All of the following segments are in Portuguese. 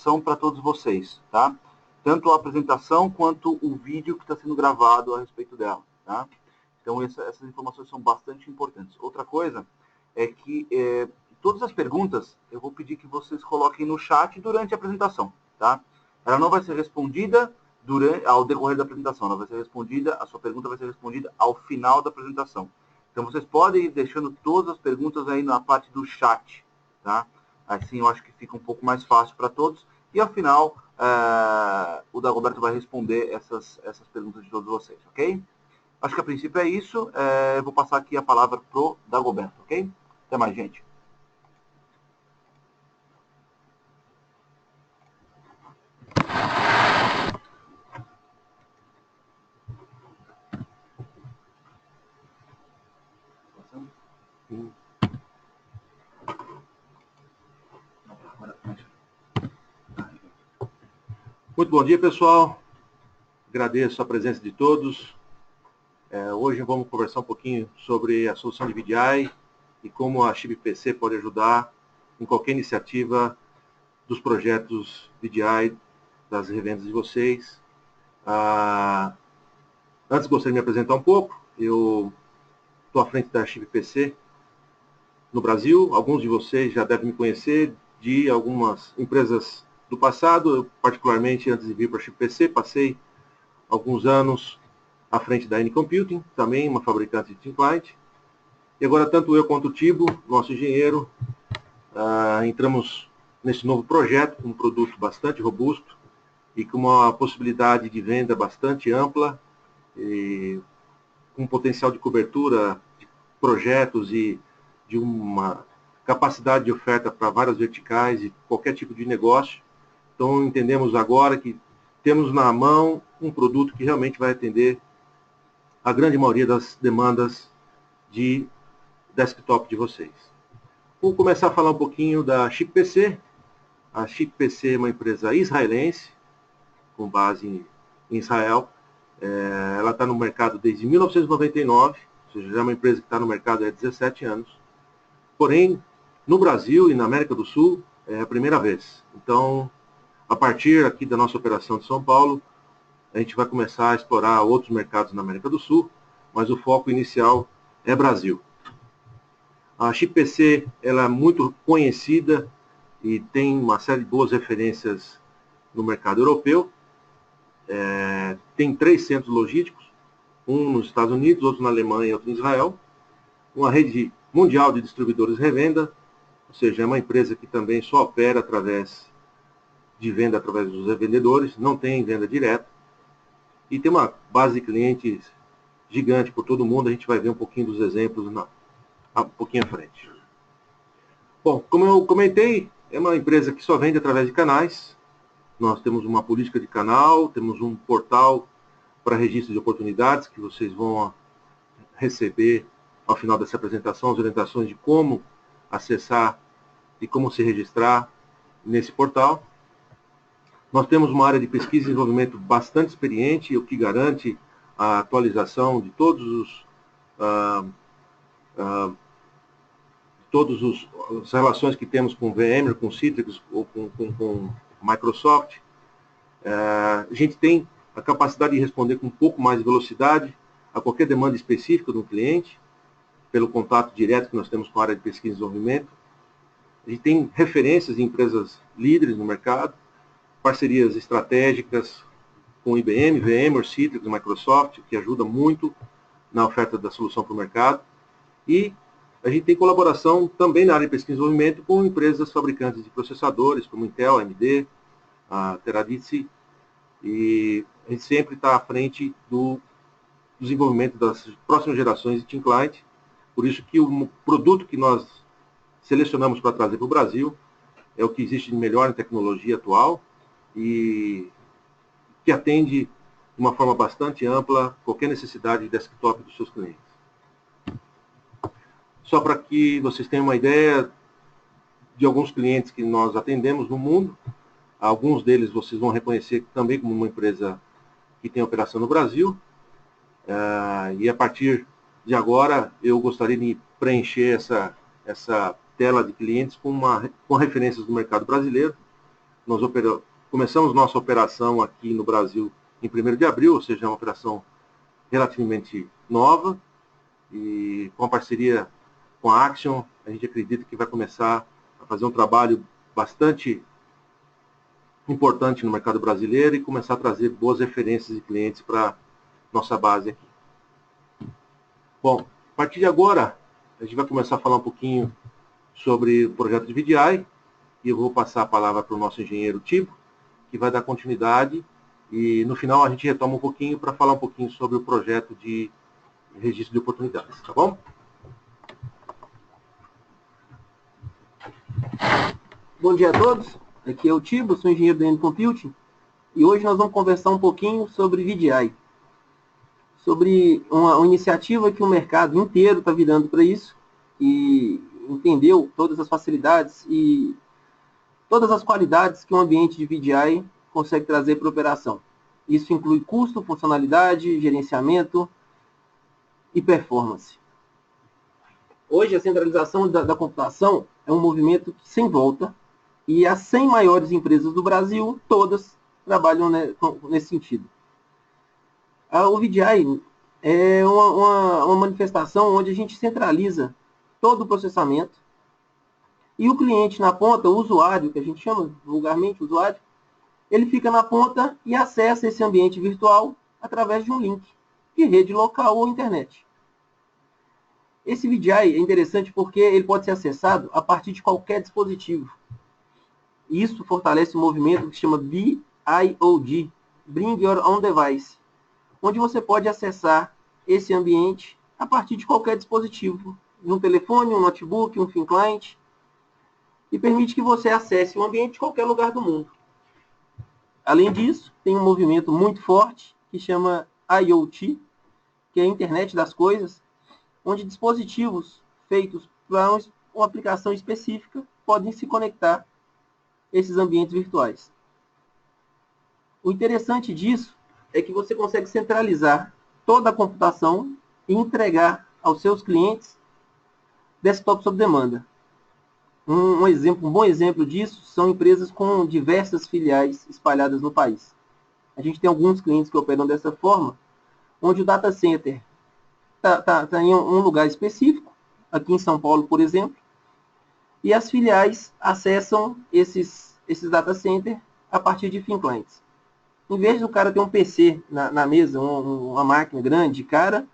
apresentação para todos vocês, tá? Tanto a apresentação quanto o vídeo que está sendo gravado a respeito dela, tá? Então, essas informações são bastante importantes. Outra coisa é que todas as perguntas eu vou pedir que vocês coloquem no chat durante a apresentação, tá? Ela não vai ser respondida ao decorrer da apresentação, ela vai ser respondida, a sua pergunta vai ser respondida ao final da apresentação. Então, vocês podem ir deixando todas as perguntas aí na parte do chat, tá? Assim, eu acho que fica um pouco mais fácil para todos. E, ao final, o Dagoberto vai responder essas perguntas de todos vocês, ok? Acho que, a princípio, é isso. Eu vou passar aqui a palavra para o Dagoberto, ok? Até mais, gente. Muito bom dia, pessoal. Agradeço a presença de todos. Hoje vamos conversar um pouquinho sobre a solução de VDI e como a ChipPC pode ajudar em qualquer iniciativa dos projetos VDI, das revendas de vocês. Antes, gostaria de me apresentar um pouco. Eu estou à frente da ChipPC no Brasil. Alguns de vocês já devem me conhecer de algumas empresas do passado. Eu, particularmente, antes de vir para a ChipPC, passei alguns anos à frente da N-Computing, também uma fabricante de Thin Client. E agora, tanto eu quanto o Tibo, nosso engenheiro, entramos nesse novo projeto, com um produto bastante robusto e com uma possibilidade de venda bastante ampla, e com um potencial de cobertura de projetos e de uma capacidade de oferta para várias verticais e qualquer tipo de negócio. Então, entendemos agora que temos na mão um produto que realmente vai atender a grande maioria das demandas de desktop de vocês. Vou começar a falar um pouquinho da ChipPC. A ChipPC é uma empresa israelense, com base em Israel. Ela está no mercado desde 1999, ou seja, já é uma empresa que está no mercado há 17 anos. Porém, no Brasil e na América do Sul, é a primeira vez. Então, a partir aqui da nossa operação de São Paulo, a gente vai começar a explorar outros mercados na América do Sul, mas o foco inicial é Brasil. A ChipPC ela é muito conhecida e tem uma série de boas referências no mercado europeu. Tem 3 centros logísticos, um nos Estados Unidos, outro na Alemanha e outro em Israel. Uma rede mundial de distribuidores de revenda, ou seja, é uma empresa que também só opera através de venda através dos revendedores, não tem venda direta. E tem uma base de clientes gigante por todo mundo, a gente vai ver um pouquinho dos exemplos um pouquinho à frente. Bom, como eu comentei, é uma empresa que só vende através de canais. Nós temos uma política de canal, temos um portal para registro de oportunidades, que vocês vão receber ao final dessa apresentação, as orientações de como acessar e como se registrar nesse portal. Nós temos uma área de pesquisa e desenvolvimento bastante experiente, o que garante a atualização de todas as relações que temos com VMware, com Citrix ou com Microsoft. A gente tem a capacidade de responder com um pouco mais de velocidade a qualquer demanda específica do cliente, pelo contato direto que nós temos com a área de pesquisa e desenvolvimento. A gente tem referências em empresas líderes no mercado, parcerias estratégicas com IBM, VMware, Citrix, Microsoft, que ajuda muito na oferta da solução para o mercado. E a gente tem colaboração também na área de pesquisa e desenvolvimento com empresas fabricantes de processadores, como Intel, AMD, a Teradata, e a gente sempre está à frente do desenvolvimento das próximas gerações de Thin Client. Por isso que o produto que nós selecionamos para trazer para o Brasil é o que existe de melhor em tecnologia atual e que atende de uma forma bastante ampla qualquer necessidade de desktop dos seus clientes. Só para que vocês tenham uma ideia de alguns clientes que nós atendemos no mundo, alguns deles vocês vão reconhecer também como uma empresa que tem operação no Brasil, e a partir de agora eu gostaria de preencher essa tela de clientes com referências do mercado brasileiro. nós começamos nossa operação aqui no Brasil em 1º de abril, ou seja, é uma operação relativamente nova, e com a parceria com a Axion, a gente acredita que vai começar a fazer um trabalho bastante importante no mercado brasileiro e começar a trazer boas referências de clientes para nossa base aqui. Bom, a partir de agora, a gente vai começar a falar um pouquinho sobre o projeto de VDI, e eu vou passar a palavra para o nosso engenheiro Tibo, que vai dar continuidade, e no final a gente retoma um pouquinho para falar um pouquinho sobre o projeto de registro de oportunidades, tá bom? Bom dia a todos, aqui é o Tibo, sou engenheiro da N Computing, e hoje nós vamos conversar um pouquinho sobre VDI, sobre uma iniciativa que o mercado inteiro está virando para isso, e entendeu todas as facilidades e todas as qualidades que um ambiente de VDI consegue trazer para a operação. Isso inclui custo, funcionalidade, gerenciamento e performance. Hoje, a centralização da computação é um movimento sem volta, e as 100 maiores empresas do Brasil, todas trabalham nesse sentido. O VDI é uma manifestação onde a gente centraliza todo o processamento, e o cliente na ponta, o usuário, que a gente chama vulgarmente usuário, ele fica na ponta e acessa esse ambiente virtual através de um link de rede local ou internet. Esse VDI é interessante porque ele pode ser acessado a partir de qualquer dispositivo. Isso fortalece o movimento que se chama BIOD, Bring Your Own Device, onde você pode acessar esse ambiente a partir de qualquer dispositivo, um telefone, um notebook, um thin client, e permite que você acesse o ambiente de qualquer lugar do mundo. Além disso, tem um movimento muito forte que chama IoT, que é a Internet das Coisas, onde dispositivos feitos para uma aplicação específica podem se conectar a esses ambientes virtuais. O interessante disso é que você consegue centralizar toda a computação e entregar aos seus clientes desktop sob demanda. Um bom exemplo disso são empresas com diversas filiais espalhadas no país. A gente tem alguns clientes que operam dessa forma, onde o data center está em um lugar específico, aqui em São Paulo, por exemplo, e as filiais acessam esses data centers a partir de thin clients. Em vez do cara ter um PC na mesa, uma máquina grande, cara,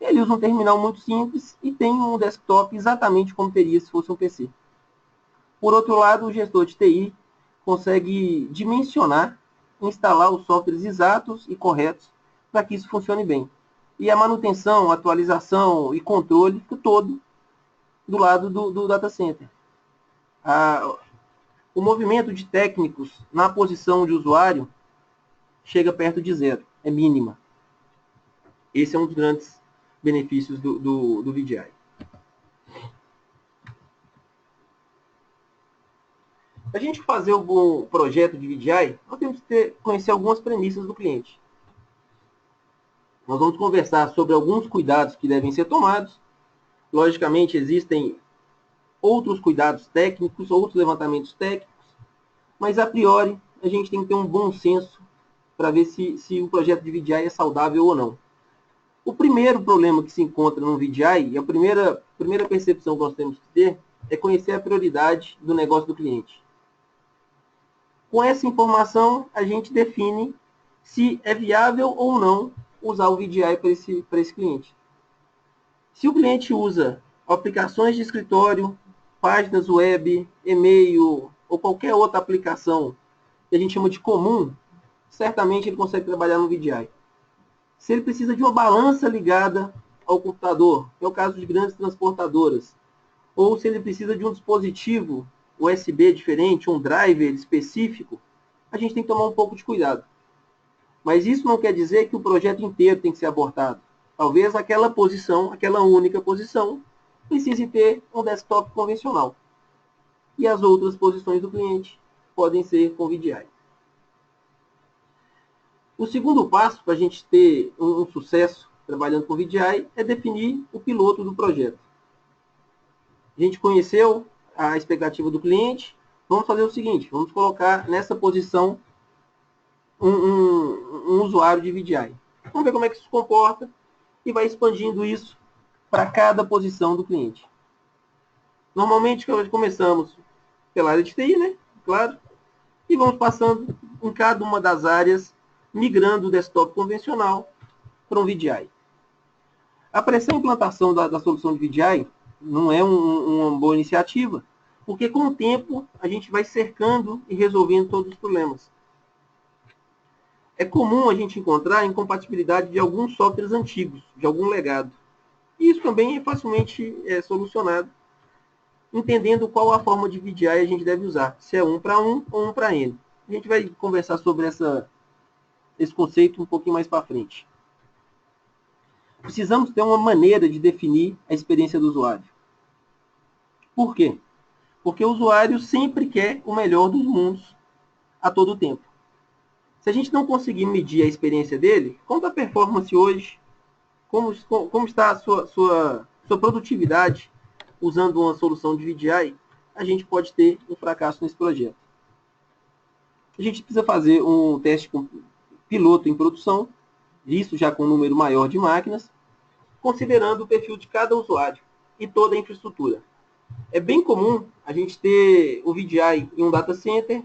ele usa um terminal muito simples e tem um desktop exatamente como teria se fosse um PC. Por outro lado, o gestor de TI consegue dimensionar, instalar os softwares exatos e corretos para que isso funcione bem. E a manutenção, atualização e controle fica todo do lado do data center. O movimento de técnicos na posição de usuário chega perto de zero, é mínima. Esse é um dos grandes benefícios do VDI. Para a gente fazer um bom projeto de VDI, nós temos que conhecer algumas premissas do cliente. Nós vamos conversar sobre alguns cuidados que devem ser tomados. Logicamente, existem outros cuidados técnicos, outros levantamentos técnicos, mas, a priori, a gente tem que ter um bom senso para ver se o projeto de VDI é saudável ou não. O primeiro problema que se encontra no VDI, e a primeira percepção que nós temos que ter, é conhecer a prioridade do negócio do cliente. Com essa informação, a gente define se é viável ou não usar o VDI para esse cliente. Se o cliente usa aplicações de escritório, páginas web, e-mail ou qualquer outra aplicação que a gente chama de comum, certamente ele consegue trabalhar no VDI. Se ele precisa de uma balança ligada ao computador, que é o caso de grandes transportadoras, ou se ele precisa de um dispositivo USB diferente, um driver específico, a gente tem que tomar um pouco de cuidado. Mas isso não quer dizer que o projeto inteiro tem que ser abortado. Talvez aquela posição, aquela única posição, precise ter um desktop convencional. E as outras posições do cliente podem ser com VDI. O segundo passo para a gente ter um sucesso trabalhando com VDI é definir o piloto do projeto. A gente conheceu a expectativa do cliente, Vamos fazer o seguinte, vamos colocar nessa posição um usuário de VDI. Vamos ver como é que isso se comporta e vai expandindo isso para cada posição do cliente. Normalmente começamos pela área de TI, né? Claro. E vamos passando em cada uma das áreas, migrando do desktop convencional para um VDI. A pressão implantação da solução de VDI não é uma boa iniciativa, porque com o tempo a gente vai cercando e resolvendo todos os problemas. É comum a gente encontrar incompatibilidade de alguns softwares antigos, de algum legado. E isso também é facilmente solucionado, entendendo qual a forma de VDI a gente deve usar, se é 1 para 1 ou 1 para N. A gente vai conversar sobre esse conceito um pouquinho mais para frente. Precisamos ter uma maneira de definir a experiência do usuário. Por quê? Porque o usuário sempre quer o melhor dos mundos a todo tempo. Se a gente não conseguir medir a experiência dele, como está a performance hoje, como está a sua produtividade usando uma solução de VDI, a gente pode ter um fracasso nesse projeto. A gente precisa fazer um teste piloto em produção, isso já com um número maior de máquinas, considerando o perfil de cada usuário e toda a infraestrutura. É bem comum a gente ter o VDI em um data center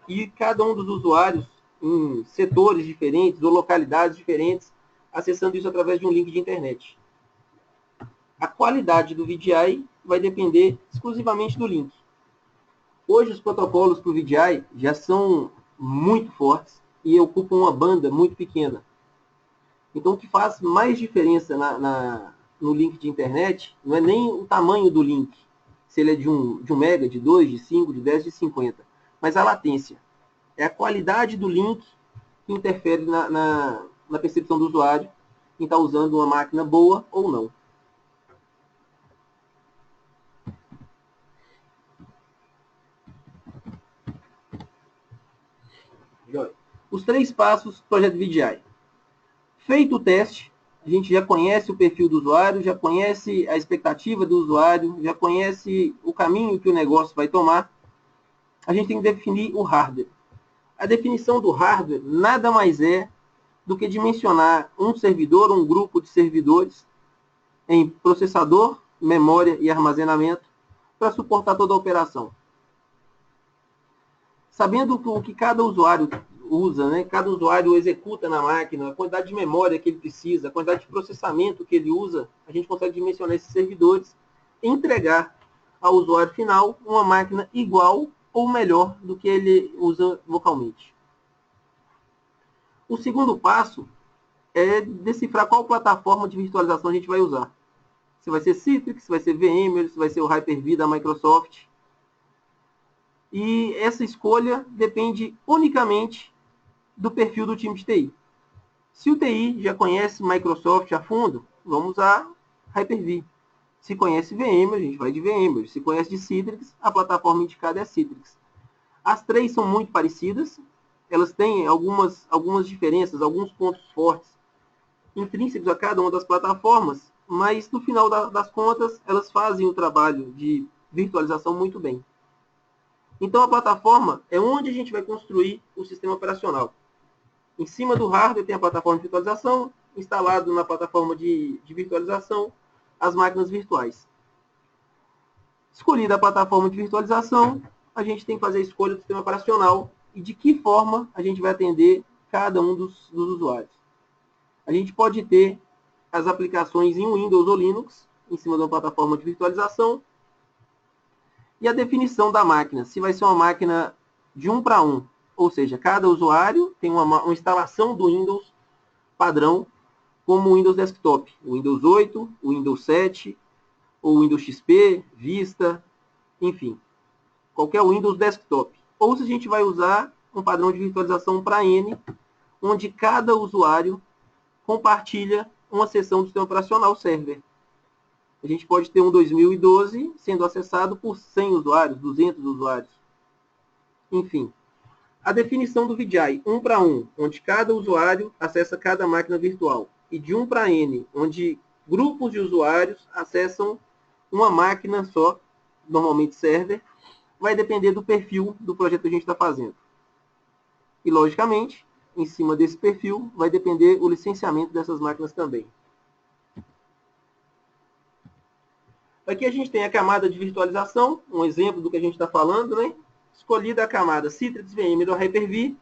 e cada um dos usuários em setores diferentes ou localidades diferentes, acessando isso através de um link de internet. A qualidade do VDI vai depender exclusivamente do link. Hoje os protocolos para o VDI já são muito fortes e ocupam uma banda muito pequena. Então o que faz mais diferença no link de internet não é nem o tamanho do link, se ele é de 1 mega, de 2, de 5, de 10, de 50, mas a latência. É a qualidade do link que interfere na percepção do usuário em estar usando uma máquina boa ou não. Os 3 passos do projeto VDI. Feito o teste, a gente já conhece o perfil do usuário, já conhece a expectativa do usuário, já conhece o caminho que o negócio vai tomar. A gente tem que definir o hardware. A definição do hardware nada mais é do que dimensionar um servidor, um grupo de servidores, em processador, memória e armazenamento, para suportar toda a operação. Sabendo o que cada usuário usa, né? Cada usuário executa na máquina, a quantidade de memória que ele precisa, a quantidade de processamento que ele usa, a gente consegue dimensionar esses servidores e entregar ao usuário final uma máquina igual ou melhor do que ele usa localmente. O segundo passo é decifrar qual plataforma de virtualização a gente vai usar. Se vai ser Citrix, se vai ser VMware, se vai ser o Hyper-V da Microsoft. E essa escolha depende unicamente do perfil do time de TI. Se o TI já conhece Microsoft a fundo, vamos usar Hyper-V. Se conhece VMware, a gente vai de VMware. Se conhece de Citrix, a plataforma indicada é Citrix. As 3 são muito parecidas, elas têm algumas diferenças, alguns pontos fortes intrínsecos a cada uma das plataformas, mas no final das contas, elas fazem o trabalho de virtualização muito bem. Então a plataforma é onde a gente vai construir o sistema operacional. Em cima do hardware tem a plataforma de virtualização, instalado na plataforma de virtualização, as máquinas virtuais. Escolhida a plataforma de virtualização, a gente tem que fazer a escolha do sistema operacional e de que forma a gente vai atender cada um dos usuários. A gente pode ter as aplicações em Windows ou Linux, em cima de uma plataforma de virtualização, e a definição da máquina, se vai ser uma máquina de 1 para 1, ou seja, cada usuário tem uma instalação do Windows padrão, como o Windows Desktop, o Windows 8, o Windows 7, ou o Windows XP, Vista, enfim, qualquer Windows Desktop. Ou se a gente vai usar um padrão de virtualização para N, onde cada usuário compartilha uma seção do sistema operacional server. A gente pode ter um 2012 sendo acessado por 100 usuários, 200 usuários. Enfim, a definição do VDI 1 para 1, onde cada usuário acessa cada máquina virtual, e de 1 para N, onde grupos de usuários acessam uma máquina só, normalmente server, vai depender do perfil do projeto que a gente está fazendo. E, logicamente, em cima desse perfil, vai depender o licenciamento dessas máquinas também. Aqui a gente tem a camada de virtualização, um exemplo do que a gente está falando, né? Escolhida a camada Citrix VM ou Hyper-V,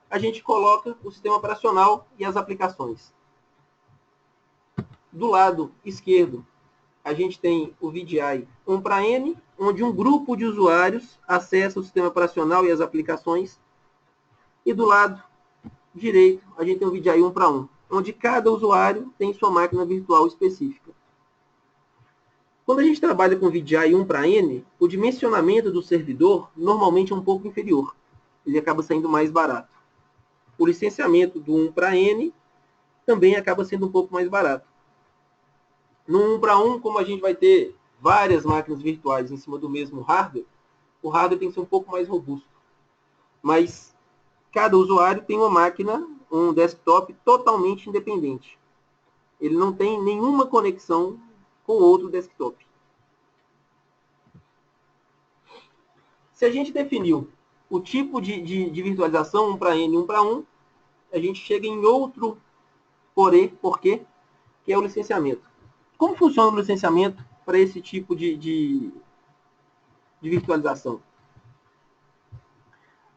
a gente coloca o sistema operacional e as aplicações. Do lado esquerdo, a gente tem o VDI 1 para N, onde um grupo de usuários acessa o sistema operacional e as aplicações. E do lado direito, a gente tem o VDI 1 para 1, onde cada usuário tem sua máquina virtual específica. Quando a gente trabalha com VDI 1 para N, o dimensionamento do servidor normalmente é um pouco inferior. Ele acaba saindo mais barato. O licenciamento do 1 para N também acaba sendo um pouco mais barato. No 1 para 1, como a gente vai ter várias máquinas virtuais em cima do mesmo hardware, o hardware tem que ser um pouco mais robusto. Mas cada usuário tem uma máquina, um desktop totalmente independente. Ele não tem nenhuma conexão com outro desktop. Se a gente definiu o tipo de virtualização 1 para N e 1 para 1, a gente chega em outro porquê, que é o licenciamento. Como funciona o licenciamento para esse tipo de virtualização?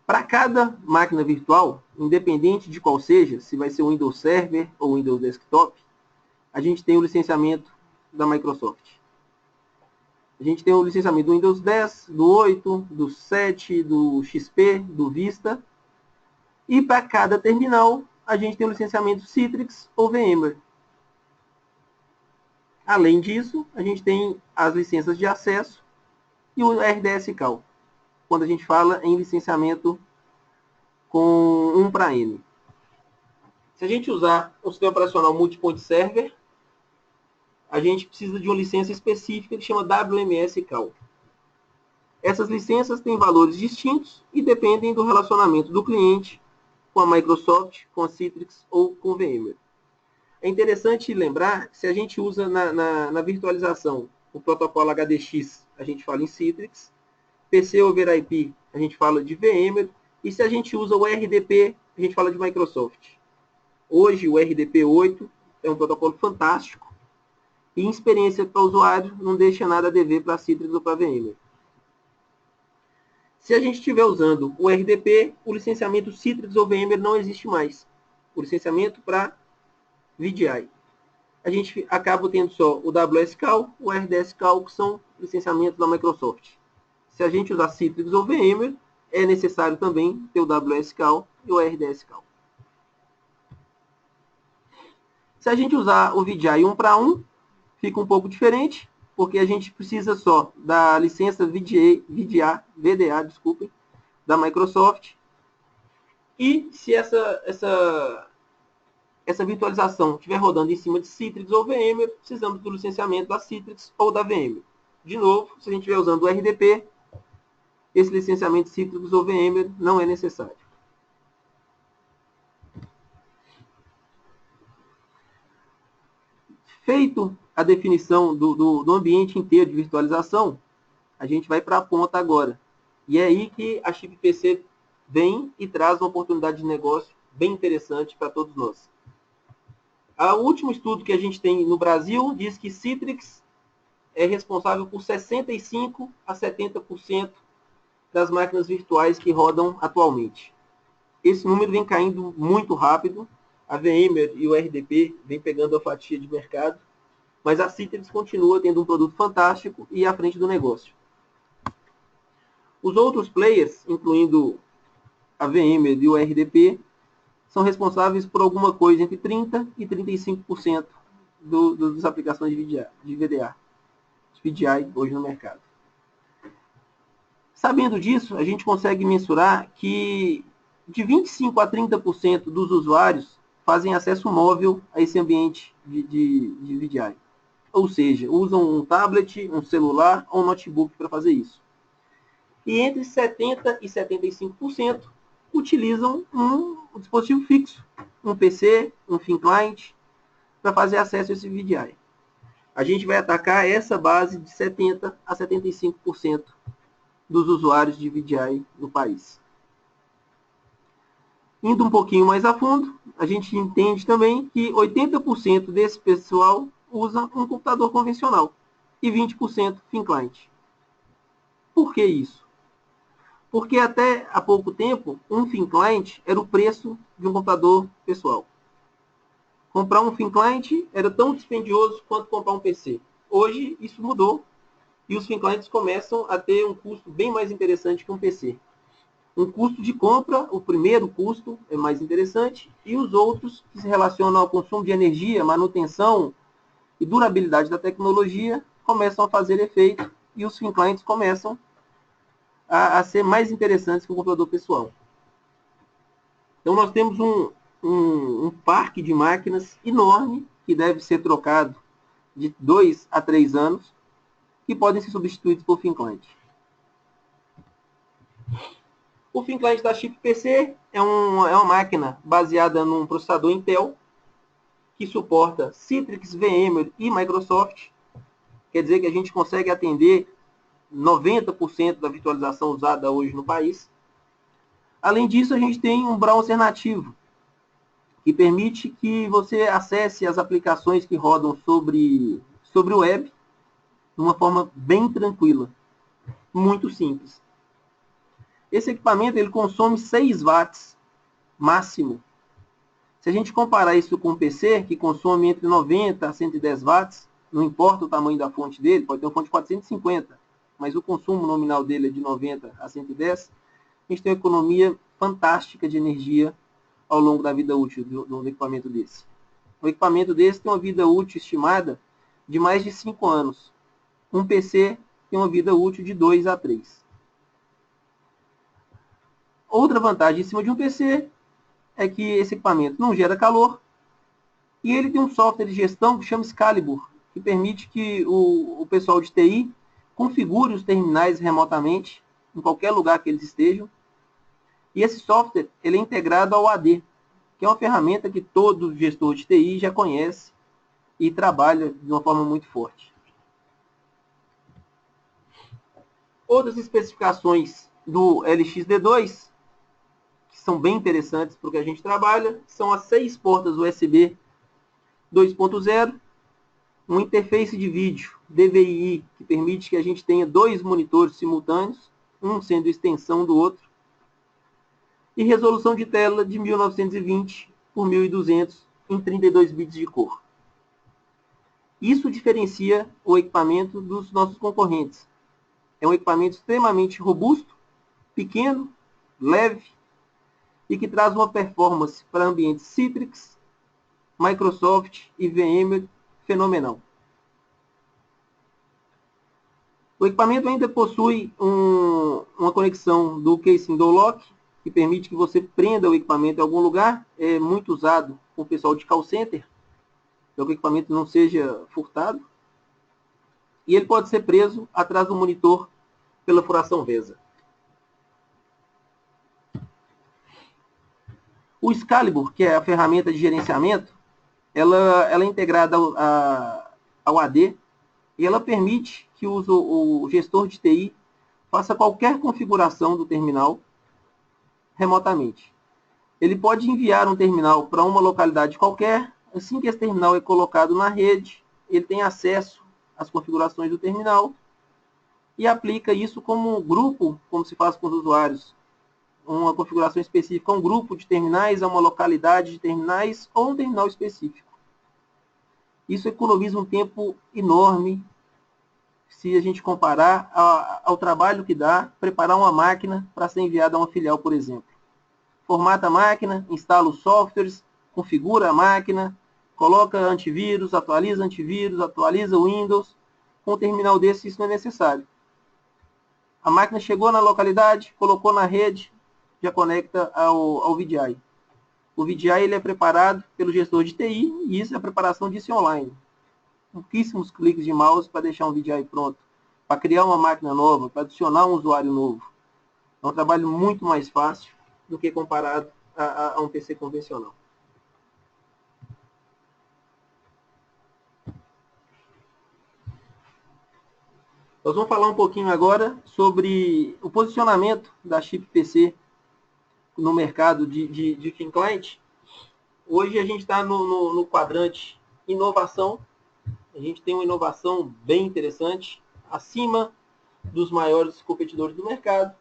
Para cada máquina virtual, independente de qual seja, se vai ser o Windows Server ou Windows Desktop, a gente tem o licenciamento da Microsoft. A gente tem o licenciamento do Windows 10, do 8, do 7, do XP, do Vista. E para cada terminal, a gente tem o licenciamento Citrix ou VMware. Além disso, a gente tem as licenças de acesso e o RDS-Cal, quando a gente fala em licenciamento com 1 para N. Se a gente usar o sistema operacional Multipoint Server, a gente precisa de uma licença específica que chama WMS-Cal. Essas licenças têm valores distintos e dependem do relacionamento do cliente com a Microsoft, com a Citrix ou com o VMware. É interessante lembrar que se a gente usa na virtualização o protocolo HDX, a gente fala em Citrix, PC over IP, a gente fala de VMware, e se a gente usa o RDP, a gente fala de Microsoft. Hoje, o RDP 8 é um protocolo fantástico, e em experiência para o usuário, não deixa nada a dever para a Citrix ou para a VMware. Se a gente estiver usando o RDP, o licenciamento Citrix ou VMware não existe mais. O licenciamento para VDI. A gente acaba tendo só o WS-Cal, o RDS-Cal, que são licenciamentos da Microsoft. Se a gente usar Citrix ou VMware, é necessário também ter o WS-Cal e o RDS-Cal. Se a gente usar o VDI 1 para 1, fica um pouco diferente, porque a gente precisa só da licença VDA, da Microsoft. E se essa virtualização estiver rodando em cima de Citrix ou VMware, precisamos do licenciamento da Citrix ou da VMware. De novo, se a gente estiver usando o RDP, esse licenciamento Citrix ou VMware não é necessário. Feito a definição do ambiente inteiro de virtualização, a gente vai para a ponta agora. E é aí que a ChipPC vem e traz uma oportunidade de negócio bem interessante para todos nós. O último estudo que a gente tem no Brasil diz que Citrix é responsável por 65% a 70% das máquinas virtuais que rodam atualmente. Esse número vem caindo muito rápido. A VMware e o RDP vem pegando a fatia de mercado, mas a Citrix continua tendo um produto fantástico e à frente do negócio. Os outros players, incluindo a VMware e o RDP, são responsáveis por alguma coisa entre 30% e 35% das aplicações de VDI hoje no mercado. Sabendo disso, a gente consegue mensurar que de 25% a 30% dos usuários fazem acesso móvel a esse ambiente de VDI. Ou seja, usam um tablet, um celular ou um notebook para fazer isso. E entre 70% e 75% utilizam um dispositivo fixo, um PC, um thin client, para fazer acesso a esse VDI. A gente vai atacar essa base de 70% a 75% dos usuários de VDI no país. Indo um pouquinho mais a fundo, a gente entende também que 80% desse pessoal usa um computador convencional e 20% thin client. Por que isso? Porque até há pouco tempo, um thin client era o preço de um computador pessoal. Comprar um thin client era tão dispendioso quanto comprar um PC. Hoje, isso mudou e os thin clients começam a ter um custo bem mais interessante que um PC. Um custo de compra, o primeiro custo é mais interessante, e os outros que se relacionam ao consumo de energia, manutenção e durabilidade da tecnologia começam a fazer efeito e os thin clients começam a ser mais interessantes que o computador pessoal. Então nós temos um parque de máquinas enorme que deve ser trocado de 2 a 3 anos, que podem ser substituídos por thin client. O thin client da Chip PC é uma máquina baseada num processador Intel, que suporta Citrix, VMware e Microsoft. Quer dizer que a gente consegue atender 90% da virtualização usada hoje no país. Além disso, a gente tem um browser nativo, que permite que você acesse as aplicações que rodam sobre o web de uma forma bem tranquila, muito simples. Esse equipamento ele consome 6 watts máximo. Se a gente comparar isso com o PC, que consome entre 90 a 110 watts, não importa o tamanho da fonte dele, pode ter uma fonte de 450, mas o consumo nominal dele é de 90 a 110, a gente tem uma economia fantástica de energia ao longo da vida útil do equipamento desse. Um equipamento desse tem uma vida útil estimada de mais de 5 anos. Um PC tem uma vida útil de 2 a 3. Outra vantagem em cima de um PC é que esse equipamento não gera calor e ele tem um software de gestão que chama Excalibur, que permite que o pessoal de TI configure os terminais remotamente, em qualquer lugar que eles estejam. E esse software ele é integrado ao AD, que é uma ferramenta que todo gestor de TI já conhece e trabalha de uma forma muito forte. Outras especificações do LXD2, que são bem interessantes para o que a gente trabalha, são as 6 portas USB 2.0, uma interface de vídeo DVI, que permite que a gente tenha 2 monitores simultâneos, um sendo extensão do outro, e resolução de tela de 1920 por 1200 em 32 bits de cor. Isso diferencia o equipamento dos nossos concorrentes. É um equipamento extremamente robusto, pequeno, leve e que traz uma performance para ambientes Citrix, Microsoft e VMware fenomenal. O equipamento ainda possui uma conexão do Casing Door Lock, que permite que você prenda o equipamento em algum lugar. É muito usado com o pessoal de call center, para que o equipamento não seja furtado. E ele pode ser preso atrás do monitor pela furação VESA. O Excalibur, que é a ferramenta de gerenciamento, ela é integrada ao AD e ela permite que o gestor de TI faça qualquer configuração do terminal remotamente. Ele pode enviar um terminal para uma localidade qualquer, assim que esse terminal é colocado na rede, ele tem acesso às configurações do terminal e aplica isso como um grupo, como se faz com os usuários, uma configuração específica a um grupo de terminais, a uma localidade de terminais ou um terminal específico. Isso economiza um tempo enorme se a gente comparar ao trabalho que dá preparar uma máquina para ser enviada a uma filial, por exemplo. Formata a máquina, instala os softwares, configura a máquina, coloca antivírus, atualiza o Windows. Com um terminal desse, isso não é necessário. A máquina chegou na localidade, colocou na rede, já conecta ao VDI. O VDI ele é preparado pelo gestor de TI e isso é a preparação disso online. Pouquíssimos cliques de mouse para deixar um VDI pronto, para criar uma máquina nova, para adicionar um usuário novo. É um trabalho muito mais fácil do que comparado a um PC convencional. Nós vamos falar um pouquinho agora sobre o posicionamento da Chip PC no mercado de Thin Client. Hoje a gente está no quadrante inovação. A gente tem uma inovação bem interessante, acima dos maiores competidores do mercado.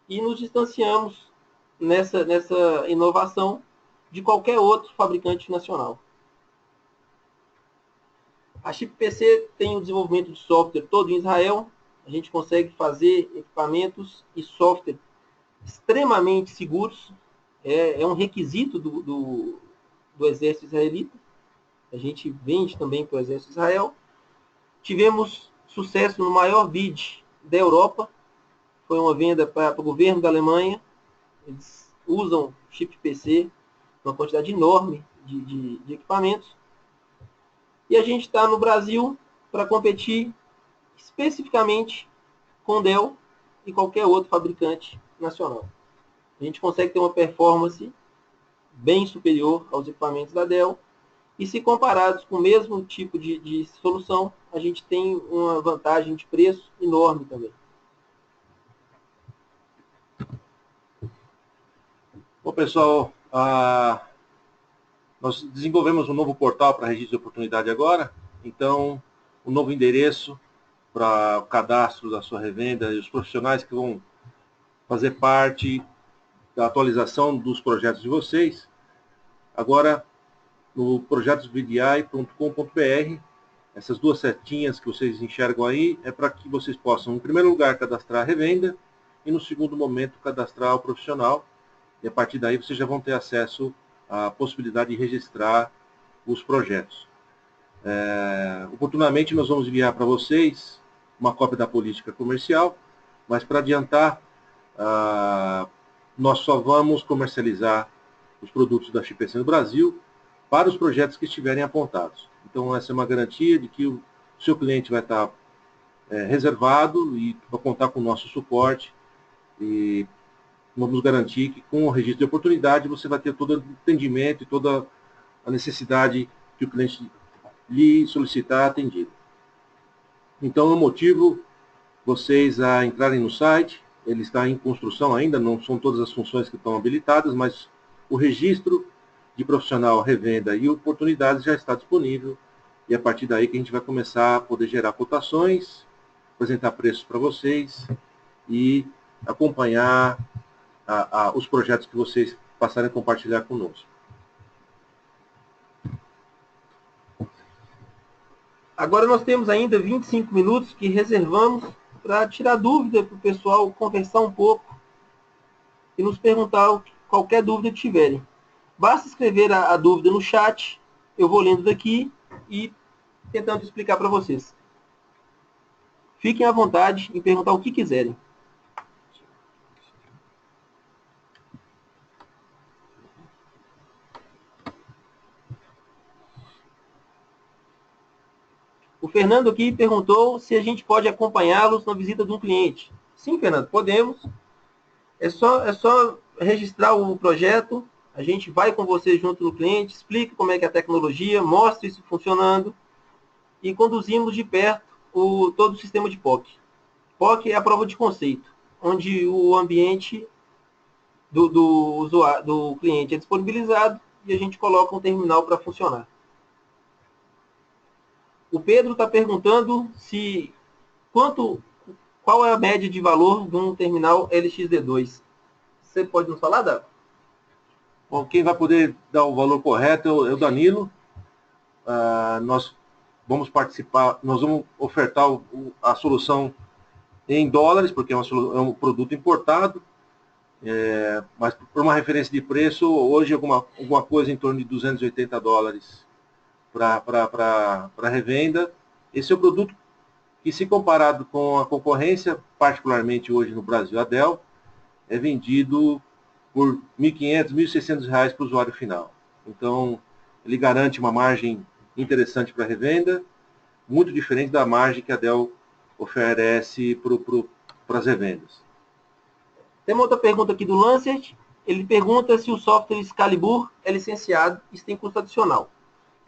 E nos distanciamos nessa inovação de qualquer outro fabricante nacional. A Chip PC tem o desenvolvimento de software todo em Israel. A gente consegue fazer equipamentos e software extremamente seguros. É um requisito do exército israelita. A gente vende também para o exército de Israel. Tivemos sucesso no maior bid da Europa. Foi uma venda para o governo da Alemanha. Eles usam Chip PC, uma quantidade enorme de equipamentos. E a gente está no Brasil para competir especificamente com Dell e qualquer outro fabricante nacional. A gente consegue ter uma performance bem superior aos equipamentos da Dell. E se comparados com o mesmo tipo de solução, a gente tem uma vantagem de preço enorme também. Bom, pessoal, nós desenvolvemos um novo portal para registro de oportunidade agora. Então, um novo endereço para o cadastro da sua revenda e os profissionais que vão fazer parte da atualização dos projetos de vocês. Agora, no projetosvdi.com.br, essas duas setinhas que vocês enxergam aí, é para que vocês possam, em primeiro lugar, cadastrar a revenda e, no segundo momento, cadastrar o profissional. E a partir daí vocês já vão ter acesso à possibilidade de registrar os projetos. Oportunamente nós vamos enviar para vocês uma cópia da política comercial, mas para adiantar, nós só vamos comercializar os produtos da Chip PC no Brasil para os projetos que estiverem apontados. Então essa é uma garantia de que o seu cliente vai estar reservado e vai contar com o nosso suporte, e vamos garantir que com o registro de oportunidade você vai ter todo o entendimento e toda a necessidade que o cliente lhe solicitar atendido. Então eu motivo vocês a entrarem no site. Ele está em construção ainda, não são todas as funções que estão habilitadas, mas o registro de profissional, revenda e oportunidades já está disponível, e é a partir daí que a gente vai começar a poder gerar cotações, apresentar preços para vocês e acompanhar os projetos que vocês passarem a compartilhar conosco. Agora nós temos ainda 25 minutos que reservamos para tirar dúvida para o pessoal conversar um pouco e nos perguntar qualquer dúvida que tiverem. Basta escrever a dúvida no chat, eu vou lendo daqui e tentando explicar para vocês. Fiquem à vontade em perguntar o que quiserem. O Fernando aqui perguntou se a gente pode acompanhá-los na visita de um cliente. Sim, Fernando, podemos. É só registrar o projeto, a gente vai com você junto no cliente, explica como é que é a tecnologia, mostra isso funcionando e conduzimos de perto todo o sistema de POC. POC é a prova de conceito, onde o ambiente do cliente é disponibilizado e a gente coloca um terminal para funcionar. O Pedro está perguntando qual é a média de valor de um terminal LXD2. Você pode nos falar, Davi? Bom, quem vai poder dar o valor correto é o Danilo. Nós vamos participar, nós vamos ofertar a solução em dólares, porque é um produto importado, mas por uma referência de preço, hoje alguma coisa em torno de $280 para revenda. Esse é o produto que, se comparado com a concorrência, particularmente hoje no Brasil, a Dell, é vendido por R$1.500, R$1.600 para o usuário final. Então, ele garante uma margem interessante para a revenda, muito diferente da margem que a Dell oferece para as revendas. Tem uma outra pergunta aqui do Lancet. Ele pergunta se o software Excalibur é licenciado e se tem custo adicional.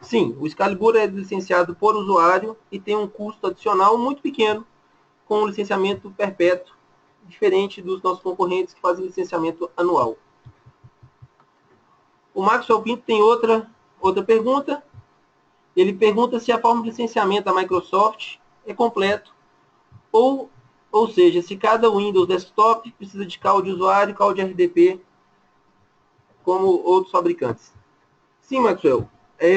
Sim, o Excalibur é licenciado por usuário e tem um custo adicional muito pequeno, com um licenciamento perpétuo, diferente dos nossos concorrentes que fazem licenciamento anual. O Maxwell Pinto tem outra pergunta. Ele pergunta se a forma de licenciamento da Microsoft é completo, ou seja, se cada Windows Desktop precisa de call de usuário e call de RDP, como outros fabricantes. Sim, Maxwell.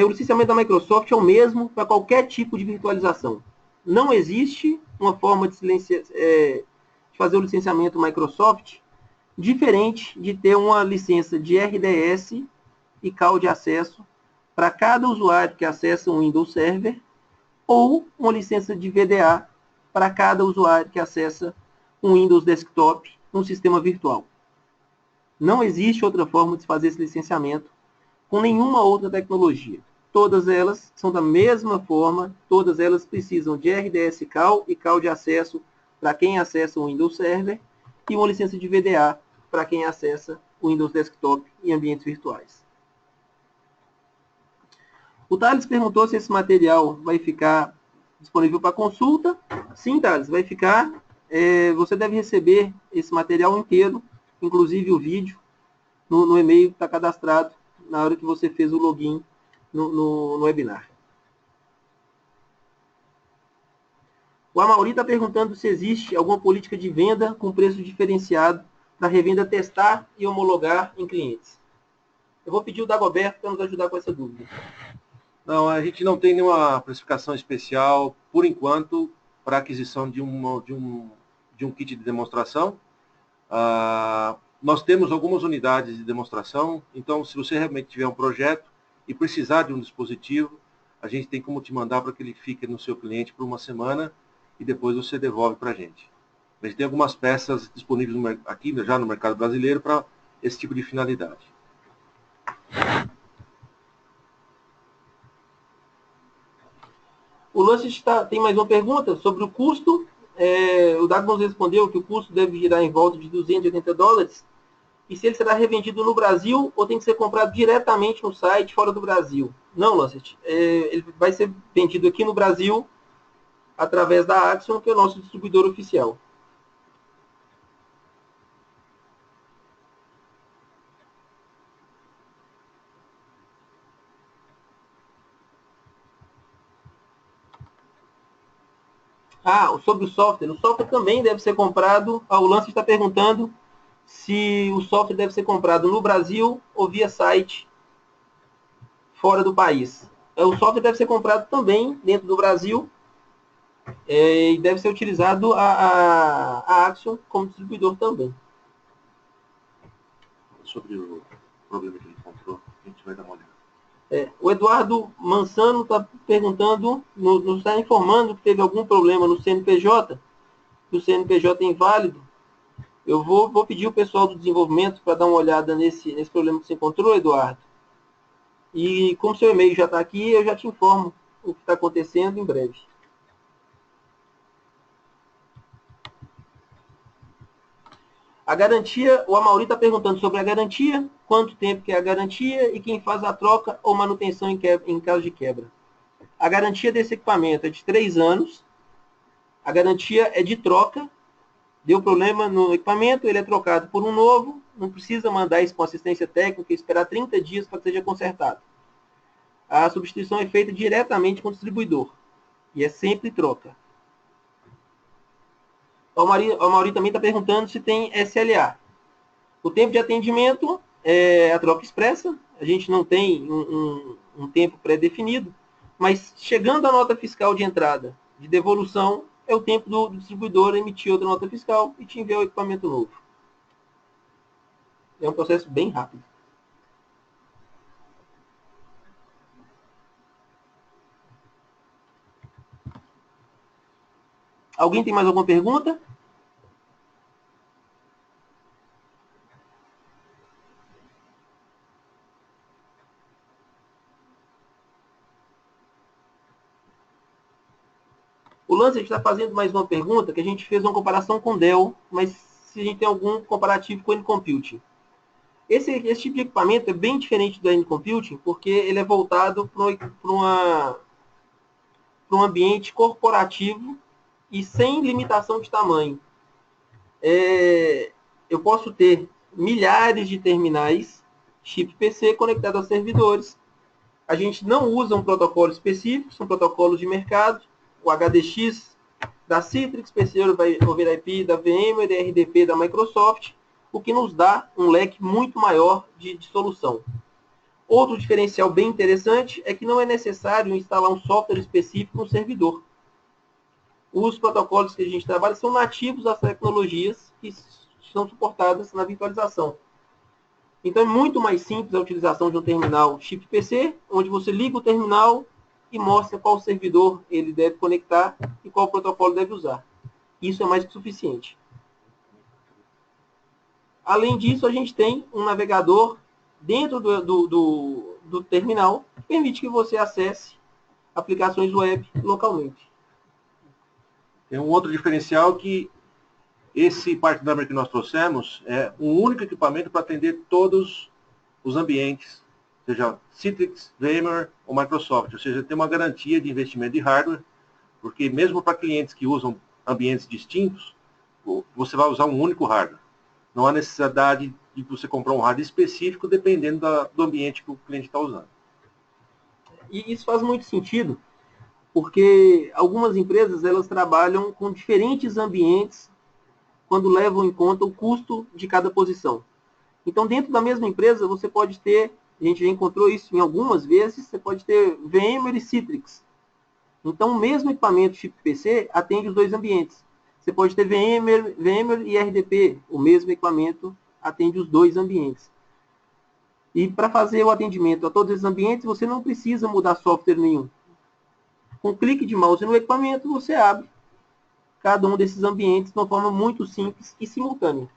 O licenciamento da Microsoft é o mesmo para qualquer tipo de virtualização. Não existe uma forma de fazer o licenciamento Microsoft diferente de ter uma licença de RDS e call de acesso para cada usuário que acessa um Windows Server, ou uma licença de VDA para cada usuário que acessa um Windows Desktop num sistema virtual. Não existe outra forma de fazer esse licenciamento com nenhuma outra tecnologia. Todas elas são da mesma forma, todas elas precisam de RDS call e call de acesso para quem acessa o Windows Server e uma licença de VDA para quem acessa o Windows Desktop em ambientes virtuais. O Thales perguntou se esse material vai ficar disponível para consulta. Sim, Thales, vai ficar. Você deve receber esse material inteiro, inclusive o vídeo, no e-mail que está cadastrado na hora que você fez o login no webinar. O Amauri está perguntando se existe alguma política de venda com preço diferenciado para a revenda testar e homologar em clientes. Eu vou pedir o Dagoberto para nos ajudar com essa dúvida. Não, a gente não tem nenhuma precificação especial, por enquanto, para aquisição de um kit de demonstração. Nós temos algumas unidades de demonstração, então se você realmente tiver um projeto e precisar de um dispositivo, a gente tem como te mandar para que ele fique no seu cliente por uma semana e depois você devolve para a gente. A gente tem algumas peças disponíveis aqui já no mercado brasileiro para esse tipo de finalidade. O Lance tem mais uma pergunta sobre o custo. O Dago nos respondeu que o custo deve girar em volta de $280. E se ele será revendido no Brasil ou tem que ser comprado diretamente no site fora do Brasil? Não, Lancet. Ele vai ser vendido aqui no Brasil através da Axion, que é o nosso distribuidor oficial. Sobre o software. O software também deve ser comprado. O Lance está perguntando se o software deve ser comprado no Brasil ou via site fora do país. O software deve ser comprado também dentro do Brasil e deve ser utilizado a Axion como distribuidor também. Sobre o problema que ele encontrou, a gente vai dar uma olhada. O Eduardo Mansano está perguntando, nos está informando que teve algum problema no CNPJ, que o CNPJ é inválido. Eu vou pedir o pessoal do desenvolvimento para dar uma olhada nesse problema que você encontrou, Eduardo. E como seu e-mail já está aqui, eu já te informo o que está acontecendo em breve. A garantia, o Amauri está perguntando sobre a garantia, quanto tempo que é a garantia e quem faz a troca ou manutenção em caso de quebra. A garantia desse equipamento é de 3 anos. A garantia é de troca. Deu problema no equipamento, ele é trocado por um novo. Não precisa mandar isso com assistência técnica e esperar 30 dias para que seja consertado. A substituição é feita diretamente com o distribuidor. E é sempre troca. O Mauri também está perguntando se tem SLA. O tempo de atendimento é a troca expressa. A gente não tem um tempo pré-definido. Mas chegando a nota fiscal de entrada de devolução, é o tempo do distribuidor emitir outra nota fiscal e te enviar o equipamento novo. É um processo bem rápido. Alguém tem mais alguma pergunta? O Lance está fazendo mais uma pergunta, que a gente fez uma comparação com Dell, mas se a gente tem algum comparativo com o N-Computing. Esse tipo de equipamento é bem diferente do N-Computing, porque ele é voltado para um ambiente corporativo e sem limitação de tamanho. Eu posso ter milhares de terminais chip PC conectados a servidores. A gente não usa um protocolo específico, são protocolos de mercado, o HDX da Citrix, PC over IP da VMware, RDP da Microsoft, o que nos dá um leque muito maior de solução. Outro diferencial bem interessante é que não é necessário instalar um software específico no servidor. Os protocolos que a gente trabalha são nativos das tecnologias que são suportadas na virtualização. Então é muito mais simples a utilização de um terminal chip PC, onde você liga o terminal e mostra qual servidor ele deve conectar e qual protocolo deve usar. Isso é mais que suficiente. Além disso, a gente tem um navegador dentro do terminal que permite que você acesse aplicações web localmente. Tem um outro diferencial que esse part number que nós trouxemos é um único equipamento para atender todos os ambientes, seja Citrix, VMware ou Microsoft. Ou seja, tem uma garantia de investimento de hardware, porque mesmo para clientes que usam ambientes distintos, você vai usar um único hardware. Não há necessidade de você comprar um hardware específico dependendo do ambiente que o cliente está usando. E isso faz muito sentido, porque algumas empresas elas trabalham com diferentes ambientes quando levam em conta o custo de cada posição. Então, dentro da mesma empresa, você pode ter, a gente já encontrou isso em algumas vezes, você pode ter VMware e Citrix. Então, o mesmo equipamento chip PC atende os dois ambientes. Você pode ter VMware e RDP, o mesmo equipamento atende os dois ambientes. E para fazer o atendimento a todos esses ambientes, você não precisa mudar software nenhum. Com um clique de mouse no equipamento, você abre cada um desses ambientes de uma forma muito simples e simultânea.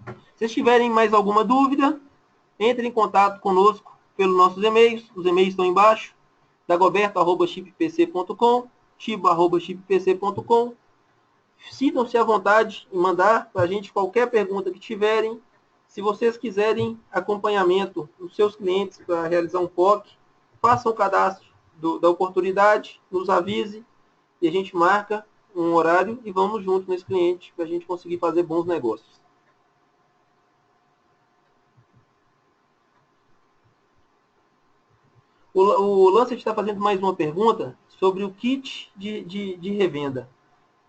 Se vocês tiverem mais alguma dúvida, entre em contato conosco pelos nossos e-mails. Os e-mails estão embaixo. dagoberto@chippc.com, chibo@chippc.com. Sintam-se à vontade em mandar para a gente qualquer pergunta que tiverem. Se vocês quiserem acompanhamento dos seus clientes para realizar um POC, façam o cadastro da oportunidade, nos avise e a gente marca um horário e vamos junto nesse cliente para a gente conseguir fazer bons negócios. O Lancet está fazendo mais uma pergunta sobre o kit de revenda.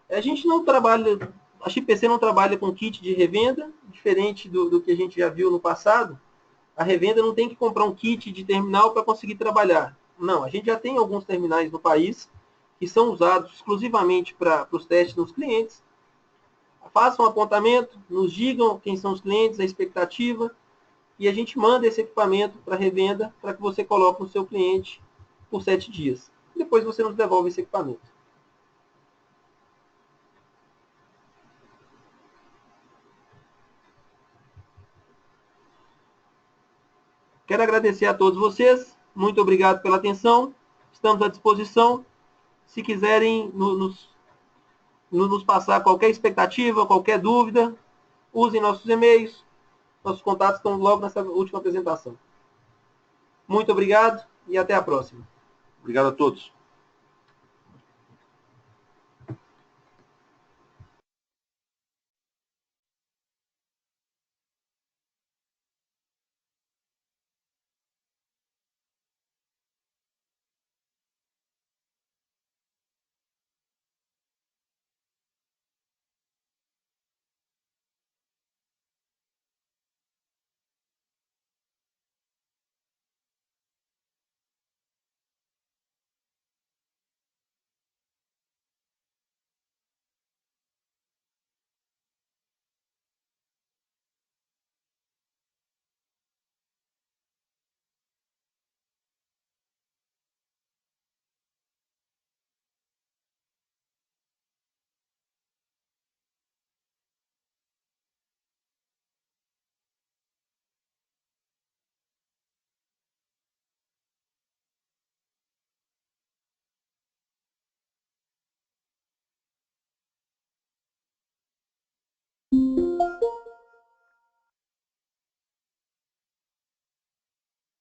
A gente não trabalha, a ChipPC não trabalha com kit de revenda, diferente do que a gente já viu no passado. A revenda não tem que comprar um kit de terminal para conseguir trabalhar. Não, a gente já tem alguns terminais no país que são usados exclusivamente para os testes nos clientes. Façam um apontamento, nos digam quem são os clientes, a expectativa, e a gente manda esse equipamento para revenda para que você coloque no seu cliente por 7 dias. Depois você nos devolve esse equipamento. Quero agradecer a todos vocês. Muito obrigado pela atenção. Estamos à disposição. Se quiserem nos passar qualquer expectativa, qualquer dúvida, usem nossos e-mails. Nossos contatos estão logo nessa última apresentação. Muito obrigado e até a próxima. Obrigado a todos.